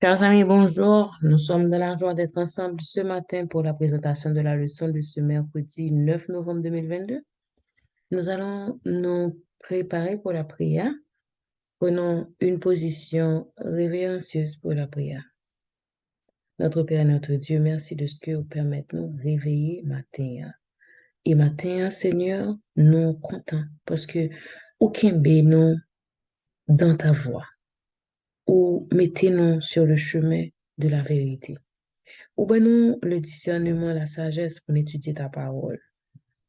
Chers amis, bonjour. Nous sommes dans la joie d'être ensemble ce matin pour la présentation de la leçon de ce mercredi 9 novembre 2022. Nous allons nous préparer pour la prière. Prenons une position révérencieuse pour la prière. Notre Père, notre Dieu, merci de ce que vous permettez de nous réveiller matin. Et matin, Seigneur, nous comptons parce que aucun nous dans ta voie ou mettez-nous sur le chemin de la vérité. Ou ben nous le discernement, la sagesse pour étudier ta parole.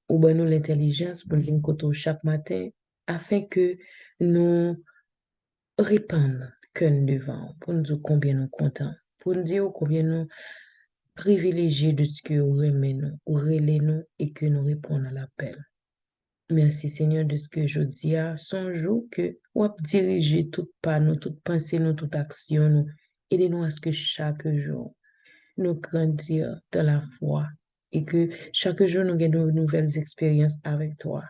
Ou ben nous l'intelligence pour nous côté chaque matin afin que nous répandons que nous devons, pour nous dire combien nous comptons, pour nous dire combien nous privilégiés de ce que nous aimons, ou relais nous et que nous répondons à l'appel. Merci Seigneur de ce que je dis à son jour que ou diriger toute pas nous, toute pensée nous, toute action nous. Aidez-nous à ce que chaque jour nous grandir dans la foi et que chaque jour nous gagnons de nouvelles expériences avec toi,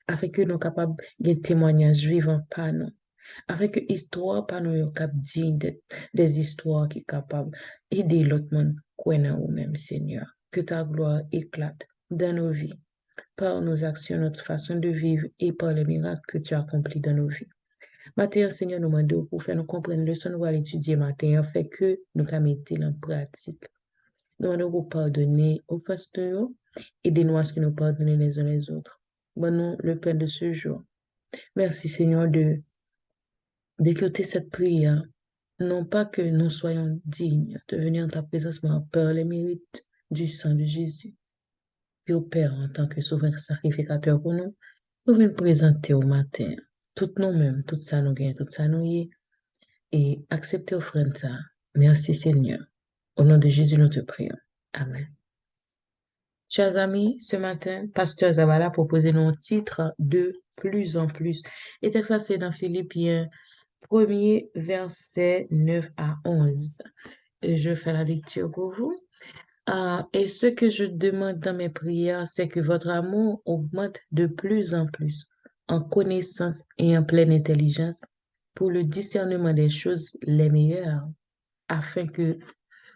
afin que nous soyons capables de témoignages vivants par nous, afin que l'histoire par nous soit capable digne des histoires qui sont capables d'aider l'autre monde à nous-mêmes, Seigneur. Que ta gloire éclate dans nos vies, par nos actions, notre façon de vivre et par les miracles que tu as accomplis dans nos vies. Matin, Seigneur, nous demandons pour faire nous comprendre le leçon, nous allons étudier matin, afin que nous mettre en pratique. Nous allons vous pardonner aux fasteurs et aidez-nous à ce que nous pardonnons les uns les autres. Bonne le pain de ce jour. Merci Seigneur d'écouter cette prière. Non pas que nous soyons dignes de venir en ta présence, mais par les mérites du sang de Jésus. Que au Père, en tant que souverain sacrificateur pour nous, nous venons présenter au matin toutes nous-mêmes, tout ça nous gagne, tout ça nous y est, et accepter offrande ça. Merci Seigneur. Au nom de Jésus, nous te prions. Amen. Chers amis, ce matin, Pasteur Zavala proposé nos titres de plus en plus. Et texte c'est dans Philippiens 1er, verset 9 à 11. Et je fais la lecture pour vous. Et ce que je demande dans mes prières, c'est que votre amour augmente de plus en connaissance et en pleine intelligence pour le discernement des choses les meilleures, afin que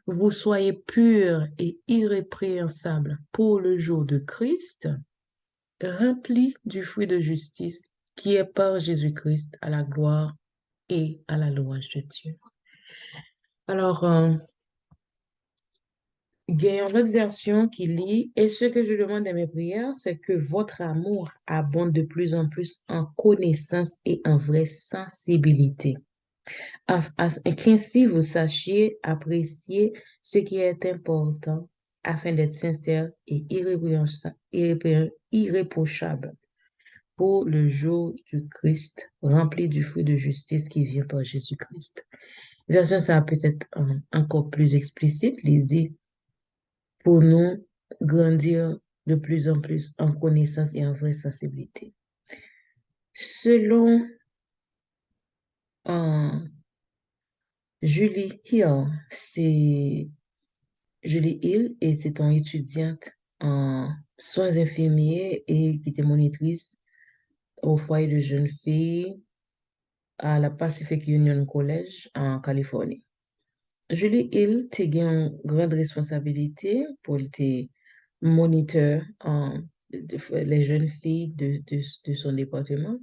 vous soyez purs et irrépréhensables pour le jour de Christ, remplis du fruit de justice qui est par Jésus-Christ à la gloire et à la louange de Dieu. Alors, il y a une autre version qui lit, et ce que je demande à mes prières, c'est que votre amour abonde de plus en plus en connaissance et en vraie sensibilité, qu'ainsi vous sachiez apprécier ce qui est important afin d'être sincère et irréprochable pour le jour du Christ, rempli du fruit de justice qui vient par Jésus-Christ. Version ça peut être encore plus explicite, il dit pour nous grandir de plus en plus en connaissance et en vraie sensibilité. Selon Julie Hill, c'est Julie Hill et c'est une étudiante en soins infirmiers et qui était monitrice au foyer de jeunes filles à la Pacific Union College en Californie. Julie Hill a une grande responsabilité pour être moniteur les jeunes filles de son département.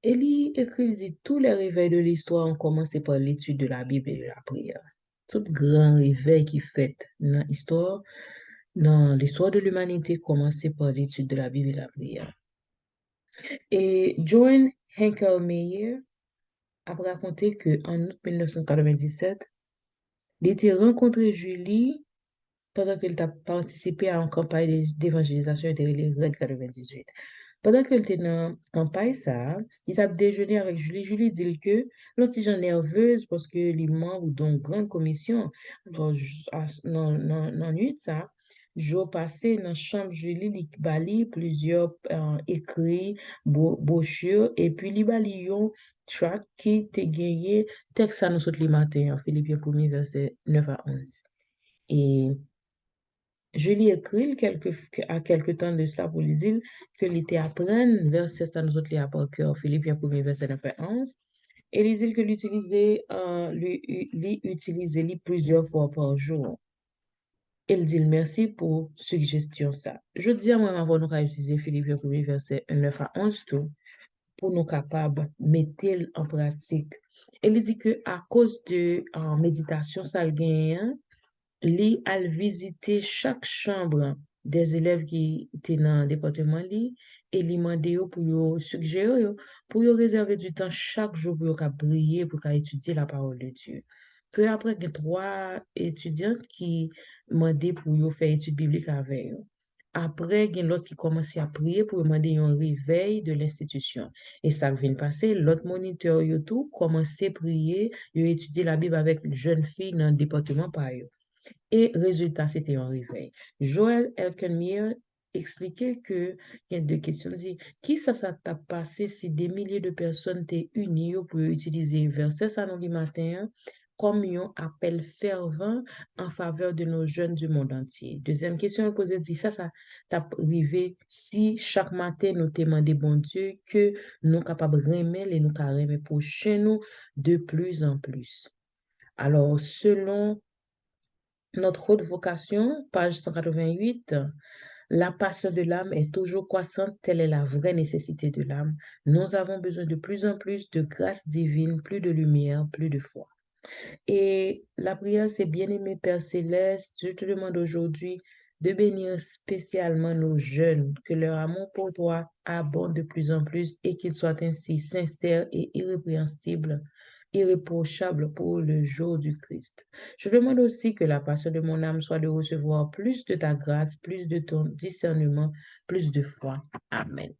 Elle écrit, dit, tous les réveils de l'histoire ont commencé par l'étude de la Bible et de la prière. Tout grand réveil qui fait dans l'histoire de l'humanité, commençait par l'étude de la Bible et de la prière. Et Joan Henkel-Meyer a raconté qu'en août 1997, il était rencontré Julie pendant qu'elle a participé à une campagne d'évangélisation de Red 98. Pendant qu'elle était dans la campagne, il a déjeuné avec Julie. Julie dit que l'autre est nerveuse parce que les membres d'une grande commission, alors, dans nuit, ça, jour passé, dans la chambre, Julie, il bali plusieurs écrits, brochures, et puis il bali un tract qui te gagné, texte à nous autres les matins, en Philippiens 1er, verset 9 à 11. Et je lui écris à quelque temps de cela pour lui dire que l'était apprendre verset ça nous autres les par cœur Philippiens 1er verset 9 à 11 Et il dit que l'utiliser plusieurs fois par jour. Il dit merci pour suggestion ça. Je dis à moi, avant nous utiliser Philippiens 1 verset 9 à 11 tout, pour nous capables de mettre en pratique. Il dit que à cause de méditation ça le gagne, li al visiter chaque chambre des élèves qui étaient dans le département li et li mande yo pour yo suggérer yo, pour yo réserver du temps chaque jour pour yo ka prier pour ka étudier la parole de Dieu. Peu après, il y a 3 étudiants qui demandaient pour yo faire étude biblique avec eux. Après, il y a l'autre qui commençait à prier pour demander un réveil de l'institution. Et ça vient de passer, l'autre moniteur yo tout commençait à prier, yo étudier la Bible avec une jeune fille dans le département par eux. Et résultat, c'était un réveil. Joël Elkenmier expliquait que, il y a 2 questions, dit, qui ça t'a passé si des milliers de personnes t'es unies pour utiliser verset ça nous matin comme un appel fervent en faveur de nos jeunes du monde entier. Deuxième question, elle posait, dit, ça t'a arrivé si chaque matin nous demandons bon Dieu que nous capables de remettre et nous carrément pour chez nous de plus en plus. Alors, selon notre haute vocation, page 188, la passion de l'âme est toujours croissante, telle est la vraie nécessité de l'âme. Nous avons besoin de plus en plus de grâce divine, plus de lumière, plus de foi. Et la prière, c'est bien-aimé Père Céleste, je te demande aujourd'hui de bénir spécialement nos jeunes, que leur amour pour toi abonde de plus en plus et qu'ils soient ainsi sincères et irréprochables pour le jour du Christ. Je demande aussi que la passion de mon âme soit de recevoir plus de ta grâce, plus de ton discernement, plus de foi. Amen.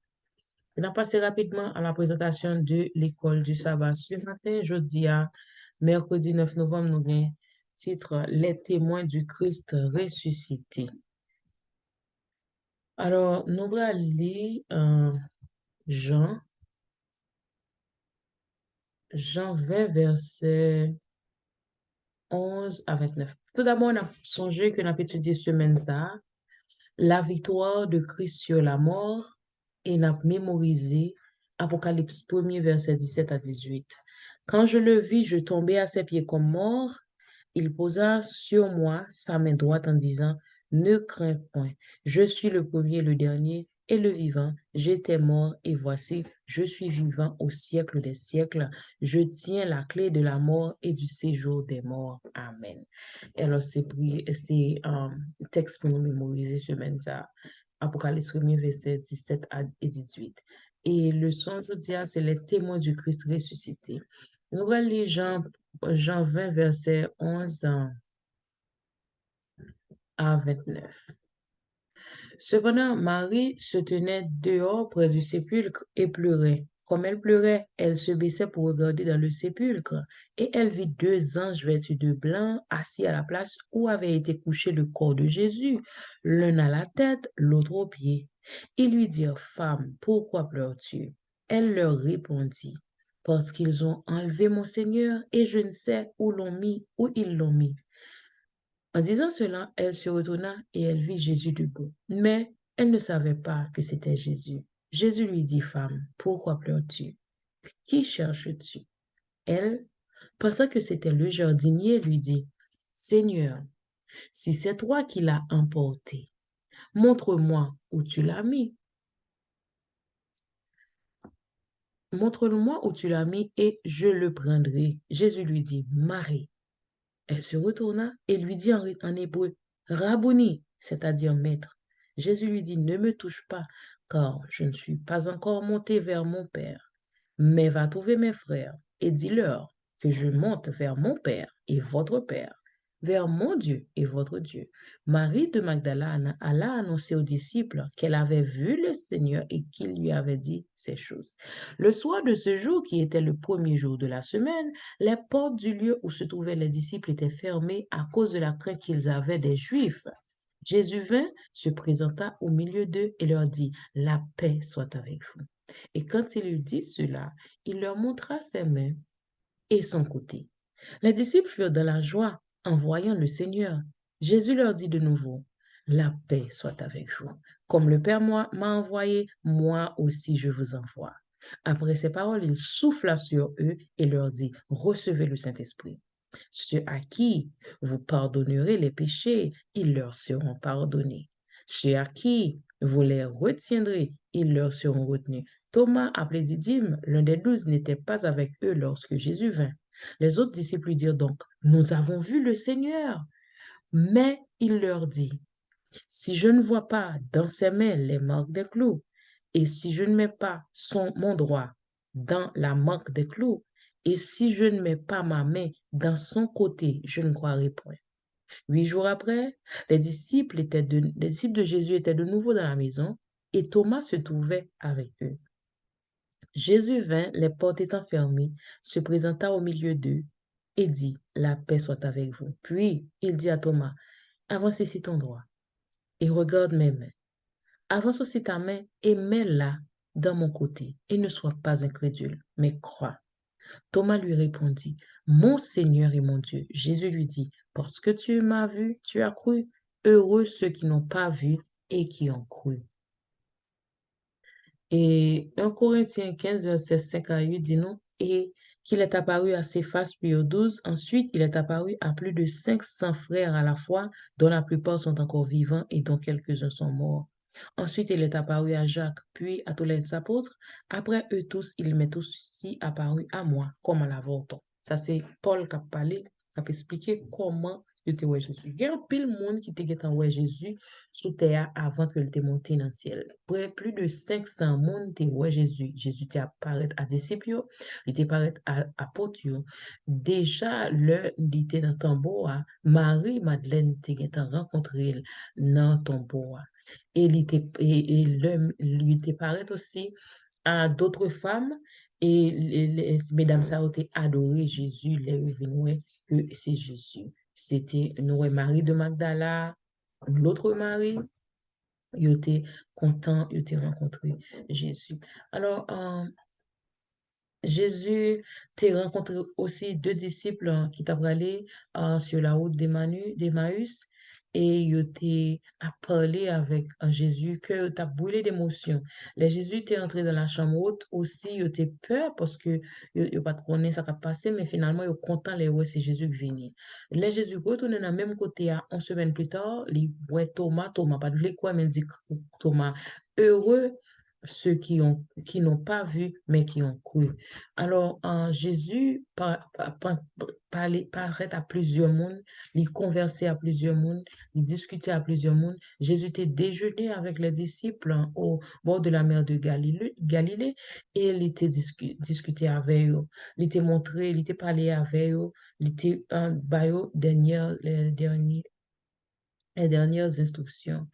On a passé rapidement à la présentation de l'école du sabbat. Ce matin, jeudi à mercredi 9 novembre, nous avons titre Les témoins du Christ ressuscité. Alors, nous allons lire Jean 20, verset 11 à 29. Tout d'abord, on a songé que nous avons étudié semaine ça, la victoire de Christ sur la mort, et nous avons mémorisé Apocalypse 1er, verset 17 à 18. Quand je le vis, je tombais à ses pieds comme mort. Il posa sur moi sa main droite en disant, ne crains point, je suis le premier, le dernier et le vivant. J'étais mort et voici, je suis vivant au siècle des siècles. Je tiens la clé de la mort et du séjour des morts. Amen. Et alors, c'est texte pour nous mémoriser semaine ça. Apocalypse 1er, verset 17 et 18. Et le son aujourd'hui, c'est les témoins du Christ ressuscité. Nous allons lire Jean 20, verset 11 à 29. Cependant, Marie se tenait dehors près du sépulcre et pleurait. Comme elle pleurait, elle se baissait pour regarder dans le sépulcre, et elle vit 2 anges vêtus de blanc assis à la place où avait été couché le corps de Jésus, l'un à la tête, l'autre aux pieds. Ils lui dirent, Femme, pourquoi pleures-tu? Elle leur répondit, Parce qu'ils ont enlevé mon Seigneur, et je ne sais où ils l'ont mis. En disant cela, elle se retourna et elle vit Jésus debout. Mais elle ne savait pas que c'était Jésus. Jésus lui dit, Femme, pourquoi pleures-tu? Qui cherches-tu? Elle, pensant que c'était le jardinier, lui dit, Seigneur, si c'est toi qui l'as emporté, montre-moi où tu l'as mis. Montre-moi où tu l'as mis et je le prendrai. Jésus lui dit, Marie. Elle se retourna et lui dit en hébreu, Rabboni, c'est-à-dire maître. Jésus lui dit, ne me touche pas, car je ne suis pas encore monté vers mon Père. Mais va trouver mes frères et dis-leur que je monte vers mon Père et votre Père, vers mon Dieu et votre Dieu. Marie de Magdala alla annoncer aux disciples qu'elle avait vu le Seigneur et qu'il lui avait dit ces choses. Le soir de ce jour, qui était le premier jour de la semaine, les portes du lieu où se trouvaient les disciples étaient fermées à cause de la crainte qu'ils avaient des Juifs. Jésus vint, se présenta au milieu d'eux et leur dit, La paix soit avec vous. Et quand il eut dit cela, il leur montra ses mains et son côté. Les disciples furent dans la joie en voyant le Seigneur. Jésus leur dit de nouveau, La paix soit avec vous. Comme le Père m'a envoyé, moi aussi je vous envoie. Après ces paroles, il souffla sur eux et leur dit, recevez le Saint-Esprit. Ceux à qui vous pardonnerez les péchés, ils leur seront pardonnés. Ceux à qui vous les retiendrez, ils leur seront retenus. Thomas, appelé Didyme, l'un des 12, n'était pas avec eux lorsque Jésus vint. Les autres disciples lui dirent donc, nous avons vu le Seigneur. Mais il leur dit, si je ne vois pas dans ses mains les marques des clous, et si je ne mets pas mon doigt dans la marque des clous, et si je ne mets pas ma main dans son côté, je ne croirai point. 8 jours après, les disciples de Jésus étaient de nouveau dans la maison, et Thomas se trouvait avec eux. Jésus vint, les portes étant fermées, se présenta au milieu d'eux et dit, la paix soit avec vous. Puis il dit à Thomas, avance ici ton doigt et regarde mes mains. Avance aussi ta main et mets-la dans mon côté et ne sois pas incrédule, mais crois. Thomas lui répondit, mon Seigneur et mon Dieu. Jésus lui dit, parce que tu m'as vu, tu as cru. Heureux ceux qui n'ont pas vu et qui ont cru. Et 1 Corinthiens 15, verset 5 à 8 dit non, et qu'il est apparu à Céphas puis aux 12. Ensuite, il est apparu à plus de 500 frères à la fois, dont la plupart sont encore vivants et dont quelques-uns sont morts. Ensuite, il est apparu à Jacques, puis à tous les apôtres. Après eux tous, il m'est aussi apparu à moi, comme à l'avorton. Ça, c'est Paul qui a parlé, qui a expliqué comment il était ouais Jésus. Il y a un pile monde qui était ouais Jésus sous terre avant que le monté dans le ciel. Plus de 500 monde te ouais Jésus. Jésus t'est apparu à disciples, il t'est apparu à apôtres. Déjà, il était dans ton bois. Marie-Madeleine t'a rencontré dans ton bois. Et lui était paraît aussi à d'autres femmes et mesdames ça ont adoré Jésus, les revenus que c'est Jésus. C'était Marie de Magdala, l'autre Marie, ils étaient contents, ils étaient rencontrés Jésus. Alors, Jésus t'a rencontré aussi 2 disciples qui t'ont allé sur la route d'Emmaüs et il t'a parlé avec Jésus que t'as brûlé d'émotion. Les Jésus t'est entré dans la chambre haute aussi, il était peur parce que il pas connaît ça qui a passé mais finalement il est content les ouais c'est Jésus qui vient. Les Jésus retourné dans le même côté à 11 semaines plus tard, il ouais Thomas pas de quoi mais il dit Thomas heureux ceux qui n'ont pas vu, mais qui ont cru. Alors, Jésus paraît à plusieurs mondes, il conversait à plusieurs mondes, il discutait à plusieurs mondes. Jésus était déjeuné avec les disciples au bord de la mer de Galilée et il était discuté avec eux. Il était montré, il était parlé avec eux, il était les dernières instructions.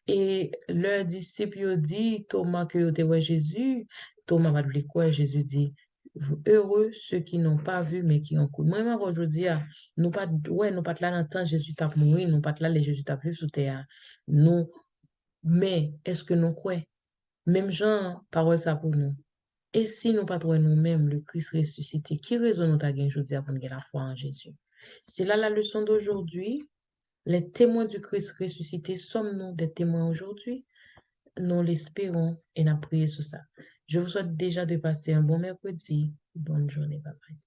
Et leur disciple a dit, Thomas, que vous ouais Jésus. Thomas va dire quoi? Jésus dit, heureux ceux qui n'ont pas vu, mais qui ont cru. Moi, aujourd'hui, nous pas, ouais, nous pas là dans le temps, Jésus t'a mouru, nous pas là, les Jésus t'a vu sous terre. Nous, mais est-ce que nous croyons? Même Jean, parole ça pour nous. Et si nous pas trouvons nous-mêmes le Christ ressuscité, qui raison nous t'a gagné aujourd'hui pour nous la foi en Jésus? C'est là la leçon d'aujourd'hui. Les témoins du Christ ressuscité, sommes-nous des témoins aujourd'hui? Nous l'espérons et nous prions sur ça. Je vous souhaite déjà de passer un bon mercredi. Bonne journée. Bye bye.